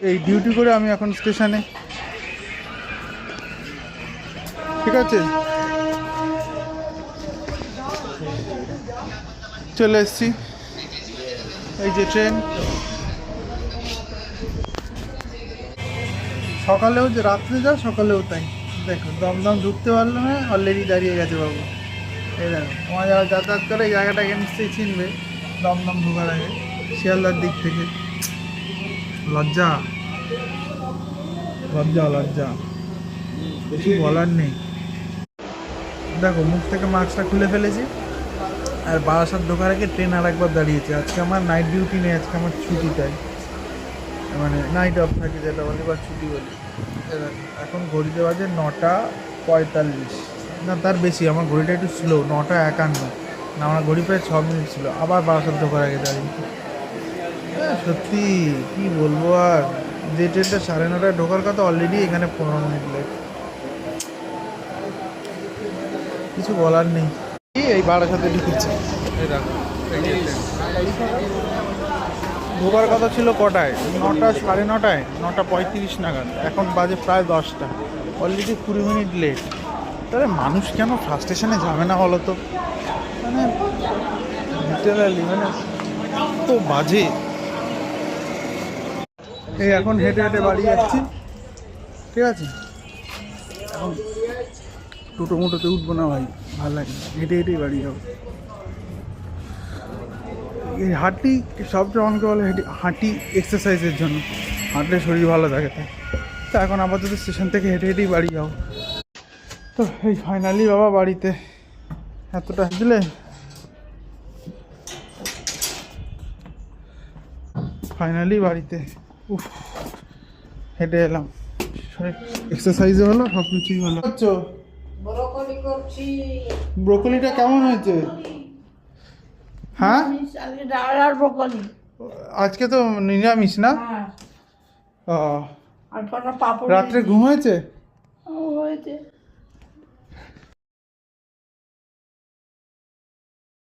এই ডিউটি করে আমি এখন স্টেশনে। ঠিক আছে, চলে এসছি। এই যে ট্রেন, সকালেও যে রাত্রে যা সকালেও তাই। দেখো দমদম ঢুকতে পারলো না, অলরেডি দাঁড়িয়ে গেছে বাবু। এই দেখো, তোমার যারা যাতায়াত করে এই জায়গাটাকে নিশ্চয়ই চিনবে, দমদম ঢোকার আগে শিয়ালদার দিক থেকে। লজ্জা লজ্জা লজ্জা, কিছু বলার নেই। দেখো মুখ থেকে মাস্কটা খুলে ফেলেছি। আর বারাসাত ঢোকার আগে ট্রেন আর একবার দাঁড়িয়েছে। আজকে আমার নাইট ডিউটি নেই, আজকে আমার ছুটি, তাই মানে নাইট অফ থাকে যেটা বলি, বা ছুটি বলি। এখন ঘড়িতে বাজে 9:45, না তার বেশি, আমার ঘড়িটা একটু স্লো, 9:51। না আমার ঘড়ি প্রায় 6 মিনিট ছিল। আবার বারাসাত ঢোকার আগে দাঁড়িয়েছে। সত্যি কি বলবো আর, যে ট্রেনটা 9:30টায় ঢোকার কথা অলরেডি এখানে 15 মিনিট লেট। কিছু বলার নেই। এই বারাসাতে ঢুকেছে, এই দেখো ঢোকার কথা ছিল কটায়, 9টা 9:30, 9:35 নাগাদ। এখন বাজে প্রায় 10টা, অলরেডি 20 মিনিট লেট। তাহলে মানুষ কেন ফার্স্ট স্টেশনে যাবে না বলো তো? মানে লিটারালি মানে তো বাজে। এই এখন হেঁটে হেঁটে বাড়ি যাচ্ছি। ঠিক আছে, এখন টোটো মোটোতে উঠবো না ভাই, ভালো লাগে না, হেঁটে হেঁটেই বাড়ি যাবো। এই হাঁটি সবচেয়ে অনেকে বলে হাঁটি এক্সারসাইজের জন্য, হাঁটলে শরীর ভালো থাকে। তাই তো এখন আপাতত স্টেশন থেকে হেঁটে হেঁটেই বাড়ি যাও। তো এই ফাইনালি বাবা বাড়িতে, এতটা দিলে ফাইনালি বাড়িতে। উফ, হেঁটে এলাম, এক্সারসাইজও হলো, সব কিছুই হলো। ব্রোকলি করছি। ব্রোকলিটা কেমন হয়েছে? হ্যাঁ আজকে ডাল আর ব্রোকলি। আজকে তো নিরামিষ না? হ্যাঁ, ও, আর কটা পাপড় রাত্রে ঘুম হয়েছে? হয়েছে।